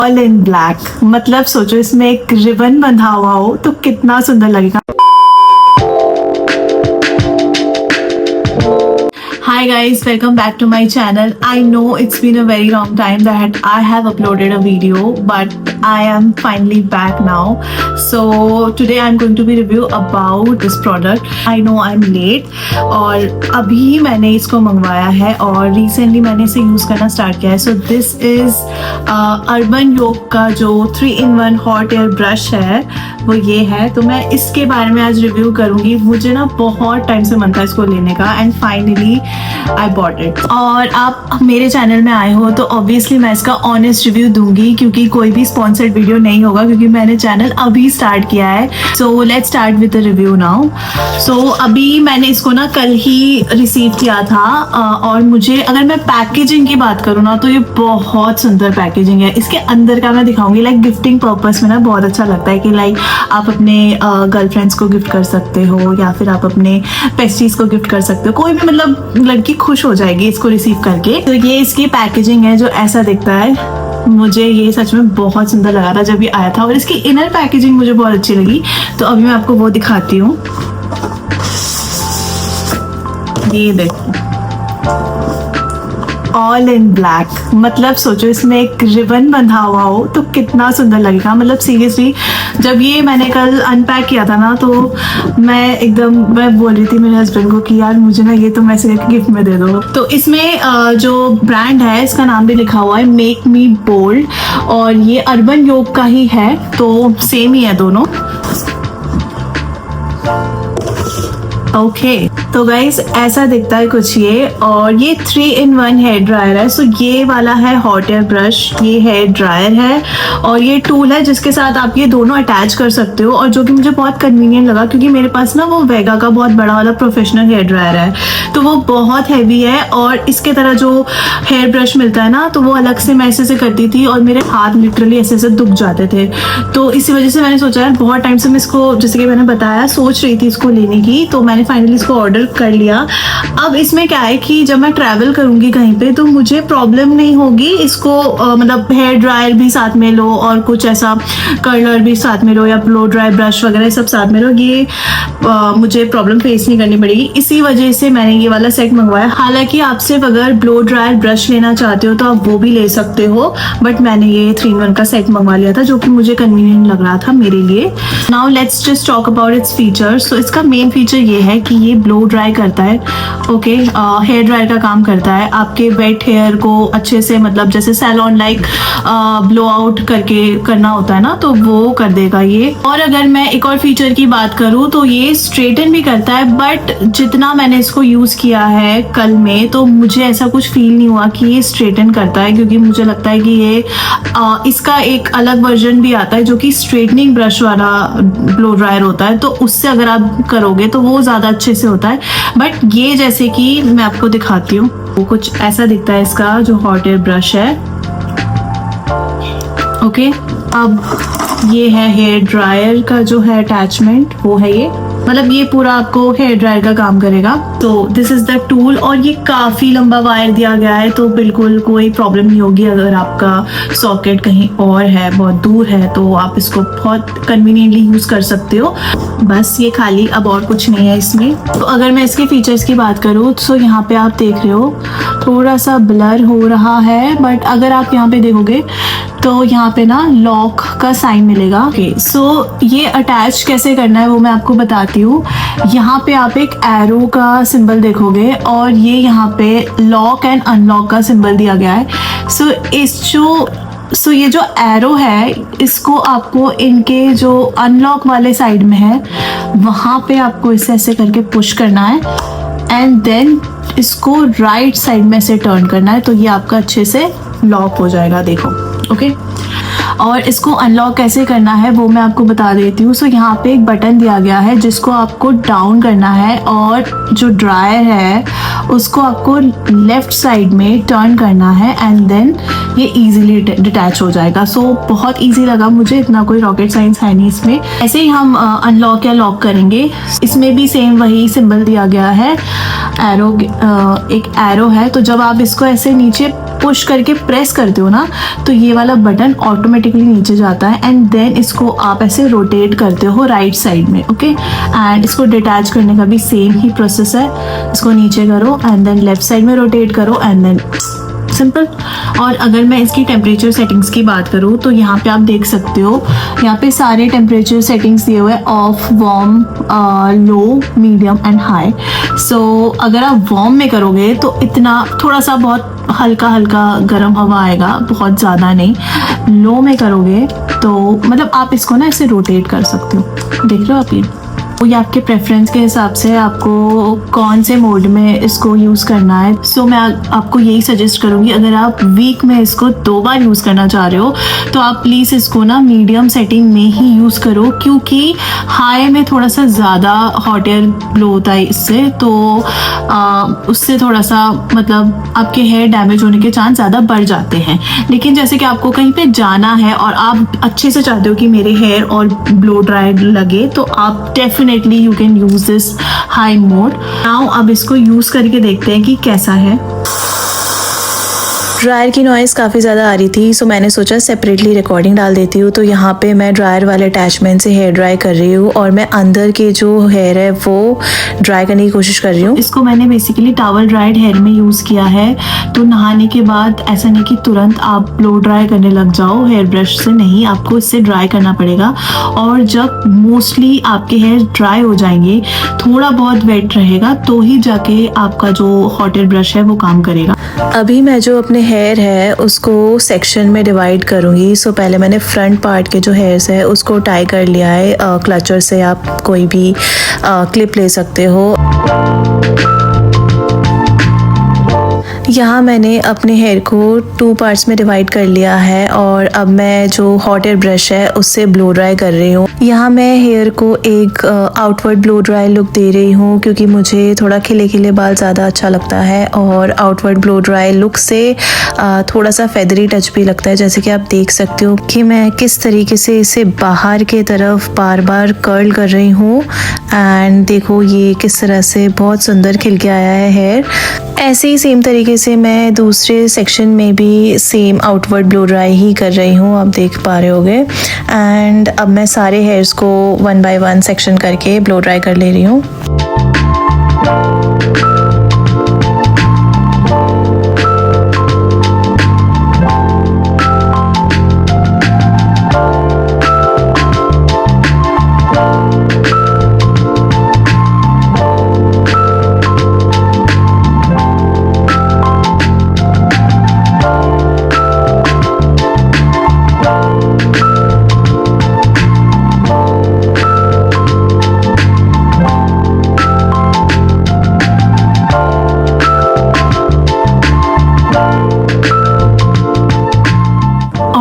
All in black. मतलब सोचो इसमें एक रिबन बंधा हुआ हो तो कितना सुंदर लगेगा। Hi guys, welcome back to my channel. I know it's been a very long time that I have uploaded a video, but I am finally back now. So today I'm going to be review about this product. I know I'm late और अभी मैंने इसको मंगवाया है और recently मैंने इसे use करना स्टार्ट किया है. So this is अर्बन योग का जो 3-in-1 हॉट एयर ब्रश है वो ये है. तो मैं इसके बारे में आज रिव्यू करूँगी. मुझे ना बहुत टाइम से मन था इसको लेने का and finally I bought it. और आप मेरे चैनल में आए हो तो ऑब्वियसली मैं इसका ऑनेस्ट रिव्यू दूंगी क्योंकि कोई भी स्पॉन्सर्ड वीडियो नहीं होगा क्योंकि मैंने चैनल अभी स्टार्ट किया है. So let's start with the review now. So अभी मैंने इसको ना कल ही रिसीव किया था और मुझे अगर मैं पैकेजिंग की बात करूँ ना तो ये बहुत सुंदर पैकेजिंग है. इसके अंदर का मैं दिखाऊंगी. लाइक गिफ्टिंग पर्पस में ना बहुत अच्छा लगता है कि लाइक आप अपने गर्लफ्रेंड्स को गिफ्ट कर सकते हो या फिर आप अपने पेस्टीज को गिफ्ट कर सकते हो. कोई भी मतलब लड़की खुश हो जाएगी इसको रिसीव करके. तो ये इसकी पैकेजिंग है जो ऐसा दिखता है. मुझे ये सच में बहुत सुंदर लगा था जब ये आया था और इसकी इनर पैकेजिंग मुझे बहुत अच्छी लगी. तो अभी मैं आपको वो दिखाती हूँ. ये देखो ऑल इन ब्लैक. मतलब सोचो इसमें एक रिबन बंधा हुआ हो तो कितना सुंदर लगेगा. मतलब सीरियसली जब ये मैंने कल अनपैक किया था ना तो मैं बोल रही थी मेरे हस्बैंड को कि यार मुझे ना ये तो मैसेज गिफ्ट में दे दो. तो इसमें जो ब्रांड है इसका नाम भी लिखा हुआ है मेक मी बोल्ड और ये अर्बन योग का ही है. तो सेम ही है दोनों. ओके तो गाइज ऐसा दिखता है कुछ ये. और ये 3-in-1 हेयर ड्रायर है. सो ये वाला है हॉट एयर ब्रश, ये हेयर ड्रायर है और ये टूल है जिसके साथ आप ये दोनों अटैच कर सकते हो और जो कि मुझे बहुत कन्वीनियंट लगा क्योंकि मेरे पास ना वो वेगा का बहुत बड़ा वाला प्रोफेशनल हेयर ड्रायर है तो वो बहुत हैवी है और इसके तरह जो हेयर ब्रश मिलता है ना तो वो अलग से मैं ऐसे करती थी और मेरे हाथ लिटरली ऐसे दुख जाते थे. तो इसी वजह से मैंने सोचा यार बहुत टाइम से मैं इसको जैसे कि मैंने बताया सोच रही थी इसको लेने की. तो मैंने फाइनली इसको ऑर्डर कर लिया. अब इसमें क्या है कि जब मैं ट्रैवल करूंगी कहीं पे तो मुझे प्रॉब्लम नहीं होगी इसको मतलब हेयर ड्रायर भी साथ में लो और कुछ ऐसा कर्लर भी साथ में लो या ब्लो ड्राई ब्रश वगैरह सब साथ में लो. ये मुझे प्रॉब्लम फेस नहीं करनी पड़ेगी. इसी वजह से मैंने ये वाला सेट मंगवाया. हालांकि आप सिर्फ अगर ब्लो ड्रायर ब्रश लेना चाहते हो तो आप वो भी ले सकते हो बट मैंने ये 3-in-1 का सेट मंगवा लिया था जो कि मुझे कन्वीनियंट लग रहा था मेरे लिए. Now let's just talk about its features. So इसका मेन फीचर ये है कि ये ब्लो ड्राई करता है. ओके हेयर ड्रायर का काम करता है. आपके वेट हेयर को अच्छे से मतलब जैसे सैलून लाइक ब्लो आउट करके करना होता है ना तो वो कर देगा ये. और अगर मैं एक और फीचर की बात करूँ तो ये स्ट्रेटन भी करता है बट जितना मैंने इसको यूज़ किया है कल में तो मुझे ऐसा कुछ फील नहीं हुआ कि ये स्ट्रेटन करता है क्योंकि मुझे लगता है कि ये इसका एक अलग वर्जन भी आता है जो कि स्ट्रेटनिंग ब्रश वाला ब्लो ड्रायर होता है. तो उससे अगर आप करोगे तो वो ज़्यादा अच्छे से होता है. बट ये जैसे कि मैं आपको दिखाती हूँ वो कुछ ऐसा दिखता है इसका जो हॉट एयर ब्रश है. ओके अब ये है हेयर ड्रायर का जो है अटैचमेंट वो है ये. मतलब ये पूरा आपको हेयर ड्रायर का काम करेगा. तो दिस इज द टूल और ये काफी लंबा वायर दिया गया है तो बिल्कुल कोई प्रॉब्लम नहीं होगी. अगर आपका सॉकेट कहीं और है बहुत दूर है तो आप इसको बहुत कन्वीनियंटली यूज कर सकते हो. बस ये खाली, अब और कुछ नहीं है इसमें. तो अगर मैं इसके फीचर्स की बात करूँ तो यहाँ पे आप देख रहे हो थोड़ा सा ब्लर हो रहा है बट अगर आप यहाँ पे देखोगे तो यहाँ पे ना लॉक का साइन मिलेगा. ओके सो ये अटैच कैसे करना है वो मैं आपको बताती हूँ. यहाँ पे आप एक एरो का सिंबल देखोगे और ये यहाँ पे लॉक एंड अनलॉक का सिंबल दिया गया है. सो ये जो एरो है इसको आपको इनके जो अनलॉक वाले साइड में है वहाँ पे आपको इसे ऐसे करके पुश करना है एंड देन इसको राइट साइड में से टर्न करना है तो ये आपका अच्छे से लॉक हो जाएगा. देखो ओके और इसको अनलॉक कैसे करना है वो मैं आपको बता देती हूँ. सो यहाँ पे एक बटन दिया गया है जिसको आपको डाउन करना है और जो ड्रायर है उसको आपको लेफ्ट साइड में टर्न करना है एंड देन ये इजीली डिटैच हो जाएगा. सो बहुत इजी लगा मुझे. इतना कोई रॉकेट साइंस है नहीं इसमें. ऐसे ही हम अनलॉक या लॉक करेंगे. इसमें भी सेम वही सिंबल दिया गया है. एरो एक एरो है तो जब आप इसको ऐसे नीचे पुश करके प्रेस करते हो ना तो ये वाला बटन ऑटोमेटिकली नीचे जाता है एंड देन इसको आप ऐसे रोटेट करते हो राइट साइड में, ओके। एंड इसको डिटैच करने का भी सेम ही प्रोसेस है, इसको नीचे करो एंड देन लेफ्ट साइड में रोटेट करो एंड देन सिंपल। और अगर मैं इसकी टेम्परेचर सेटिंग्स की बात करूँ तो यहाँ पे आप देख सकते हो, यहाँ पे सारे टेम्परेचर सेटिंग्स दिए हुए हैं, off, warm, low, medium and high. So अगर आप वार्म में करोगे तो इतना थोड़ा सा बहुत हल्का हल्का गर्म हवा आएगा, बहुत ज़्यादा नहीं। लो में करोगे तो मतलब आप इसको ना ऐसे रोटेट कर सकते हो, देख रहे हो आप ये। तो ये आपके प्रेफरेंस के हिसाब से आपको कौन से मोड में इसको यूज़ करना है। सो मैं आपको यही सजेस्ट करूँगी, अगर आप वीक में इसको 2 बार यूज़ करना चाह रहे हो तो आप प्लीज़ इसको ना मीडियम सेटिंग में ही यूज़ करो, क्योंकि हाई में थोड़ा सा ज़्यादा हॉट एयर ब्लो होता है इससे, तो उससे थोड़ा सा मतलब आपके हेयर डैमेज होने के चांस ज़्यादा बढ़ जाते हैं। लेकिन जैसे कि आपको कहीं पे जाना है और आप अच्छे से चाहते हो कि मेरे हेयर और ब्लो ड्राई लगे, तो आप definitely you can use this high mode. Now अब इसको यूज करके देखते हैं कि कैसा है। ड्रायर की नॉइज़ काफ़ी ज़्यादा आ रही थी, सो मैंने सोचा सेपरेटली रिकॉर्डिंग डाल देती हूँ। तो यहाँ पे मैं ड्रायर वाले अटैचमेंट से हेयर ड्राई कर रही हूँ और मैं अंदर के जो हेयर है वो ड्राई करने की कोशिश कर रही हूँ। इसको मैंने बेसिकली टॉवल ड्राइड हेयर में यूज़ किया है। तो नहाने के बाद ऐसा नहीं कि तुरंत आप ब्लो ड्राई करने लग जाओ हेयर ब्रश से, नहीं, आपको इससे ड्राई करना पड़ेगा। और जब मोस्टली आपके हेयर ड्राई हो जाएंगे, थोड़ा बहुत वेट रहेगा, तो ही जाके आपका जो हॉट एयर ब्रश है वो काम करेगा। अभी मैं जो अपने हेयर है उसको सेक्शन में डिवाइड करूँगी। सो पहले मैंने फ्रंट पार्ट के जो हेयर्स है उसको टाई कर लिया है क्लचर से। आप कोई भी क्लिप ले सकते हो। यहाँ मैंने अपने हेयर को 2 पार्ट्स में डिवाइड कर लिया है और अब मैं जो हॉट एयर ब्रश है उससे ब्लो ड्राई कर रही हूँ। यहाँ मैं हेयर को एक आउटवर्ड ब्लो ड्राई लुक दे रही हूँ, क्योंकि मुझे थोड़ा खिले खिले बाल ज़्यादा अच्छा लगता है और आउटवर्ड ब्लो ड्राई लुक से थोड़ा सा फेदरी टच भी लगता है। जैसे कि आप देख सकते हो कि मैं किस तरीके से इसे बाहर के तरफ बार बार कर्ल कर रही हूँ एंड देखो ये किस तरह से बहुत सुंदर खिल के आया है हेयर। ऐसे ही सेम तरीके से मैं दूसरे सेक्शन में भी सेम आउटवर्ड ब्लो ड्राई ही कर रही हूँ, आप देख पा रहे होगे। एंड अब मैं सारे हेयर्स को 1 बाय 1 सेक्शन करके ब्लो ड्राई कर ले रही हूँ।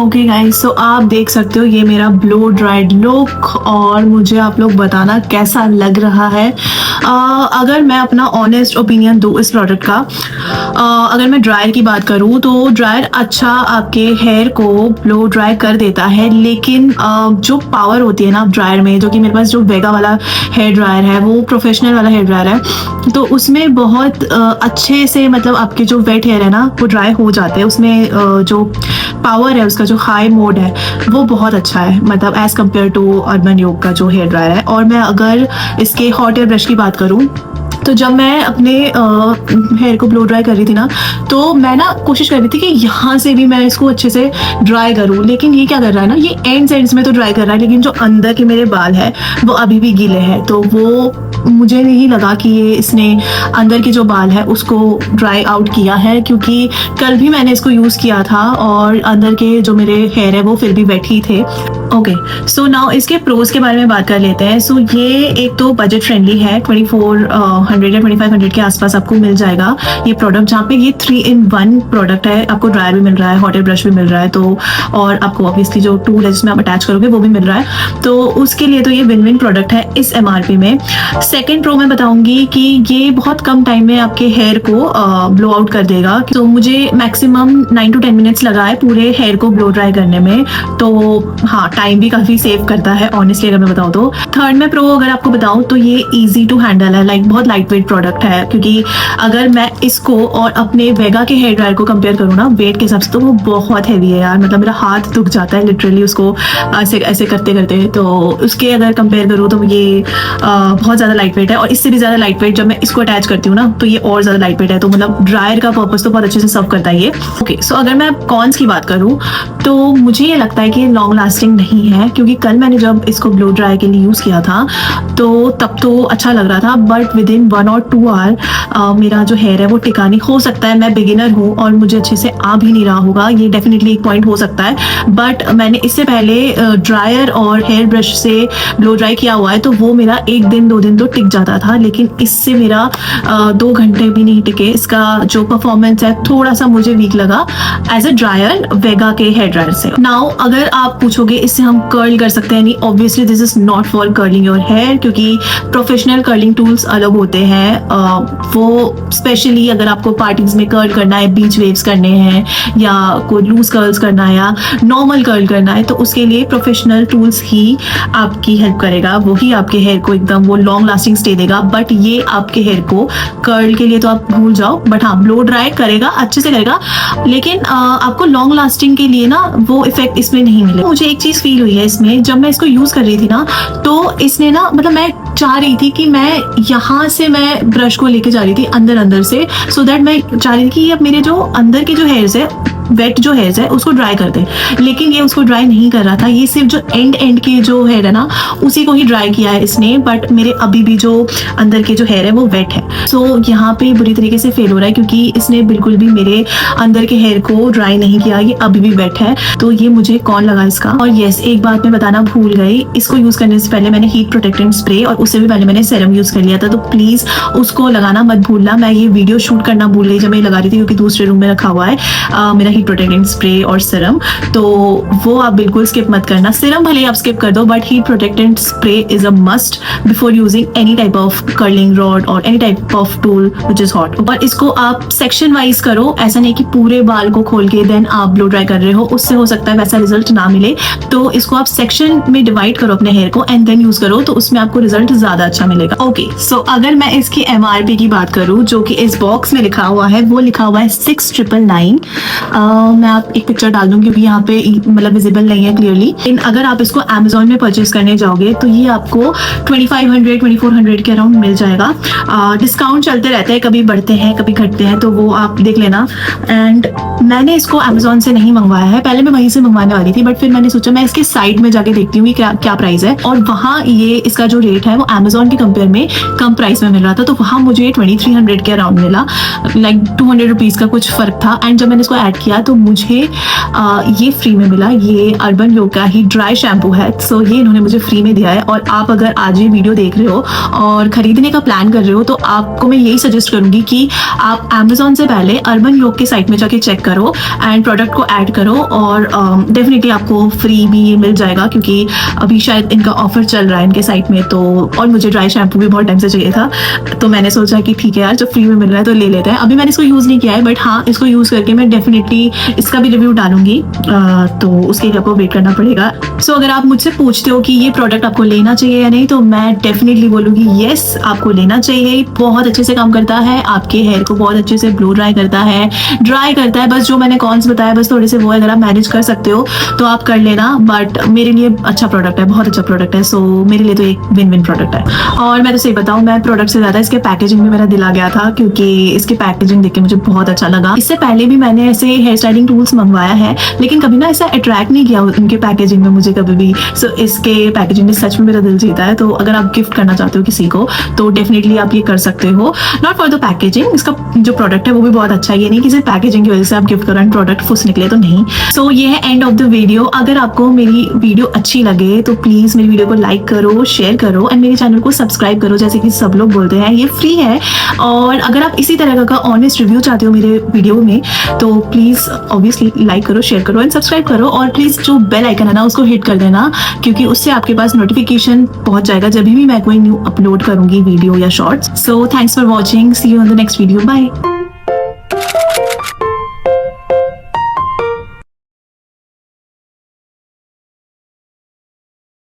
ओके गाइस, सो आप देख सकते हो ये मेरा ब्लो ड्राइड लुक, और मुझे आप लोग बताना कैसा लग रहा है। अगर मैं अपना ऑनेस्ट ओपिनियन दूँ इस प्रोडक्ट का, अगर मैं ड्रायर की बात करूँ तो ड्रायर अच्छा आपके हेयर को ब्लो ड्राई कर देता है, लेकिन जो पावर होती है ना ड्रायर में, जो कि मेरे पास जो वेगा वाला हेयर ड्रायर है वो प्रोफेशनल वाला हेयर ड्रायर है, तो उसमें बहुत अच्छे से मतलब आपके जो वेट हेयर है ना वो ड्राई हो जाते हैं। उसमें जो पावर है उसका जो हाई मोड है वो बहुत अच्छा है, मतलब एज कम्पेयर टू अर्बन योग का जो हेयर ड्रायर है। और मैं अगर इसके हॉट एयर ब्रश की बात करूँ तो जब मैं अपने हेयर को ब्लो ड्राई कर रही थी ना, तो मैं ना कोशिश कर रही थी कि यहाँ से भी मैं इसको अच्छे से ड्राई करूँ, लेकिन ये क्या कर रहा है ना, ये एंड्स में तो ड्राई कर रहा है, लेकिन जो अंदर के मेरे बाल है वो अभी भी गीले हैं। तो वो मुझे नहीं लगा कि ये इसने अंदर के जो बाल है उसको ड्राई आउट किया है, क्योंकि कल भी मैंने इसको यूज़ किया था और अंदर के जो मेरे हेयर है वो फिर भी वेट ही थे। ओके, सो नाउ इसके प्रोज के बारे में बात कर लेते हैं। सो ये एक तो बजट फ्रेंडली है, 2400 या 2500 के आसपास आपको मिल जाएगा ये प्रोडक्ट, जहाँ पे ये 3-in-1 प्रोडक्ट है। आपको ड्रायर भी मिल रहा है, हॉट एयर ब्रश भी मिल रहा है, तो और आपको ऑब्वियसली जो टूल है जिसमें आप अटैच करोगे वो भी मिल रहा है, तो उसके लिए तो ये विन विन प्रोडक्ट है इस MRP में। सेकंड प्रो मैं बताऊंगी कि ये बहुत कम टाइम में आपके हेयर को ब्लो आउट कर देगा। तो मुझे मैक्सिमम 9 to 10 मिनट्स लगा है पूरे हेयर को ब्लो ड्राई करने में। तो हाँ, टाइम भी काफ़ी सेव करता है ऑनेस्टली अगर मैं बताऊँ तो। थर्ड में प्रो अगर आपको बताऊँ तो ये ईजी टू हैंडल है, लाइक बहुत लाइट वेट प्रोडक्ट है। क्योंकि अगर मैं इसको और अपने वेगा के हेयर ड्रायर को कंपेयर करूँ ना वेट के हिसाब से, तो वो बहुत हैवी है यार। मतलब मेरा हाथ दुख जाता है लिटरली उसको ऐसे ऐसे करते करते। तो उसके अगर कंपेयर करूँ तो ये बहुत ज़्यादा लाइट वेट है, और इससे भी ज़्यादा लाइट वेट जब मैं इसको अटैच करती हूँ ना तो ये और ज़्यादा लाइट वेट है। तो मतलब ड्रायर का पर्पस तो बहुत अच्छे से सर्व करता है ये। ओके, सो अगर मैं कॉन्स की बात करूँ तो मुझे ये लगता है कि लॉन्ग लास्टिंग नहीं है। क्योंकि कल मैंने जब इसको ब्लो ड्राई के लिए यूज़ किया था तो तब तो अच्छा लग रहा था, but within 1 or 2 hour मेरा जो हेयर है वो टिका नहीं। हो सकता है मैं बिगिनर हूँ और मुझे अच्छे से आ भी नहीं रहा होगा, ये डेफिनेटली एक पॉइंट हो सकता है। बट मैंने इससे पहले ड्रायर और हेयर ब्रश से ब्लो ड्राई किया हुआ है, तो वो मेरा 1 दिन 2 दिन तो टिक जाता था। लेकिन इससे मेरा 2 घंटे भी नहीं टिके। इसका जो परफॉर्मेंस है थोड़ा सा मुझे वीक लगा एज अ ड्रायर वेगा के हेयर ड्रायर से। नाउ अगर आप पूछोगे इससे हम कर्ल कर सकते हैं, नहीं, obviously this is not for curling your hair. क्योंकि प्रोफेशनल कर्लिंग टूल्स अलग होते हैं। वो स्पेशली अगर आपको पार्टीज में कर्ल करना है, बीच वेव्स करने हैं, या कोई लूज कर्ल्स करना है, या नॉर्मल कर्ल करना है, तो उसके लिए प्रोफेशनल टूल्स ही आपकी हेल्प करेगा। वही आपके हेयर को एकदम वो लॉन्ग लास्टिंग स्टे देगा। बट ये आपके हेयर को कर्ल के लिए तो आप भूल जाओ। बट हाँ, ब्लो ड्राई करेगा, अच्छे से करेगा, लेकिन आपको लॉन्ग लास्टिंग के लिए ना वो इफेक्ट इसमें नहीं मिलेगा। मुझे एक चीज फील हुई है इसमें, जब मैं इसको यूज कर रही थी ना तो इसने ना, मतलब मैं चाह रही थी कि मैं यहाँ से मैं ब्रश को लेके जा रही थी अंदर अंदर से, सो दैट मैं चाह रही थी कि अब मेरे जो अंदर के जो हेयर्स है, वेट जो हेयर्स है, उसको ड्राई कर दे। लेकिन ये उसको ड्राई नहीं कर रहा था। ये सिर्फ जो एंड के जो हेयर है ना उसी को ही ड्राई किया है इसने। बट मेरे अभी भी जो अंदर के जो हेयर है वो वेट है। सो यहाँ पे बुरी तरीके से फेल हो रहा है, क्योंकि इसने बिल्कुल भी मेरे अंदर के हेयर को ड्राई नहीं किया। ये अभी भी वेट है, तो ये मुझे कौन लगा इसका। और यस, एक बात मैं बताना भूल गई, इसको यूज करने से पहले मैंने हीट प्रोटेक्टेंट स्प्रे और उससे भी पहले मैंने सेरम यूज कर लिया था। तो प्लीज उसको लगाना मत भूलना। मैं ये वीडियो शूट करना भूल गई जब मैं लगा रही थी, क्योंकि दूसरे रूम में रखा हुआ है मेरा हीट प्रोटेक्टेंट स्प्रे और सीरम। तो वो आप बिल्कुल स्किप मत करना। सीरम भले आप स्किप कर दो, but heat protectant spray is a must before using any type of curling rod और any type of tool which is hot. और इसको आप सेक्शन वाइज करो, ऐसा नहीं कि पूरे बाल को खोल के देन आप ब्लो ड्राई कर रहे हो, उससे हो सकता है वैसा रिजल्ट ना मिले। तो इसको आप सेक्शन में डिवाइड करो अपने हेयर को एंड देन यूज करो, तो उसमें आपको रिजल्ट ज्यादा अच्छा मिलेगा। ओके, सो अगर मैं इसकी MRP की बात करूँ, जो कि इस बॉक्स में लिखा हुआ है, वो लिखा हुआ है 6999। मैं आप एक पिक्चर डाल दूंगी क्योंकि यहाँ पे मतलब विजिबल नहीं है क्लियरली। लेकिन अगर आप इसको Amazon में परचेज करने जाओगे तो ये आपको 2500-2400 के अराउंड मिल जाएगा। डिस्काउंट चलते रहते हैं, कभी बढ़ते हैं कभी घटते हैं, तो वो आप देख लेना। एंड मैंने इसको Amazon से नहीं मंगवाया है, पहले मैं वहीं से मंगवाने वाली थी, बट फिर मैंने सोचा मैं इसके साइड में जाके देखती हूँ क्या क्या प्राइस है। और वहाँ ये इसका जो रेट है वो Amazon के कंपेयर में कम प्राइस में मिल रहा था। तो वहाँ मुझे 2300 के अराउंड मिला, लाइक 200 रुपीज़ का कुछ फर्क था। एंड जब मैंने इसको ऐड किया तो मुझे ये फ्री में मिला। ये अर्बन योग का ही ड्राई शैम्पू है, सो ये इन्होंने मुझे फ्री में दिया है। और आप अगर आज ये वीडियो देख रहे हो और खरीदने का प्लान कर रहे हो, तो आपको मैं यही सजेस्ट करूंगी कि आप Amazon से पहले अर्बन योग के साइट में जाके चेक करो एंड प्रोडक्ट को ऐड करो, और डेफिनेटली आपको फ्री भी ये मिल जाएगा, क्योंकि अभी शायद इनका ऑफर चल रहा है इनके साइट में। तो और मुझे ड्राई शैम्पू भी बहुत टाइम से चाहिए था, तो मैंने सोचा कि ठीक है यार, जब फ्री में मिल रहा है तो ले लेते हैं। अभी मैंने इसको यूज़ नहीं किया है, बट हाँ, इसको यूज़ करके मैं डेफिनेटली इसका भी रिव्यू डालूंगी, तो उसके लिए आपको वेट करना पड़ेगा। सो अगर आप मुझसे पूछते हो कि ये प्रोडक्ट आपको लेना चाहिए या नहीं, तो मैं डेफिनेटली बोलूँगी येस, आपको लेना चाहिए। बहुत अच्छे से काम करता है, आपके हेयर को बहुत अच्छे से ब्लो ड्राई करता है, ड्राई करता है। बस जो मैंने कॉन्स बताया बस थोड़े से वो अगर आप मैनेज कर सकते हो तो आप कर लेना। बट मेरे लिए अच्छा प्रोडक्ट है, बहुत अच्छा प्रोडक्ट है। सो मेरे लिए तो एक विन विन प्रोडक्ट है। और मैं तो सही बताऊँ, मैं प्रोडक्ट से ज़्यादा इसके पैकेजिंग में मेरा दिल आ गया था, क्योंकि इसकी पैकेजिंग देख के मुझे बहुत अच्छा लगा। इससे पहले भी मैंने ऐसे हेयर स्टाइलिंग टूल्स मंगवाया है, लेकिन कभी ना ऐसा अट्रैक्ट नहीं किया उनके पैकेजिंग में मुझे कभी भी। सो इसके पैकेजिंग ने सच में मेरा दिल जीता है। तो अगर आप गिफ्ट करना चाहते हो किसी को तो डेफिनेटली आप ये कर सकते हो। नॉट फॉर द पैकेजिंग, इसका जो प्रोडक्ट है वो भी बहुत अच्छा है। ये नहीं कि सिर्फ पैकेजिंग की वजह से आप गिफ्ट करो एंड प्रोडक्ट फुस निकले, तो नहीं। सो ये है एंड ऑफ द वीडियो। अगर आपको मेरी वीडियो अच्छी लगे तो प्लीज मेरी वीडियो को लाइक करो, शेयर करो एंड मेरे चैनल को सब्सक्राइब करो, जैसे कि सब लोग बोलते हैं। ये फ्री है, और अगर आप इसी तरह का ऑनेस्ट रिव्यू चाहते हो मेरे वीडियो में तो प्लीज प्लीज ऑब्वियसली लाइक करो, शेयर करो एंड सब्सक्राइब करो, और प्लीज जो बेल आइकन है ना उसको हिट कर देना, क्योंकि उससे आपके पास नोटिफिकेशन पहुंच जाएगा जब भी मैं कोई न्यू अपलोड करूंगी वीडियो या shorts. So thanks for watching, see you on the next video, bye.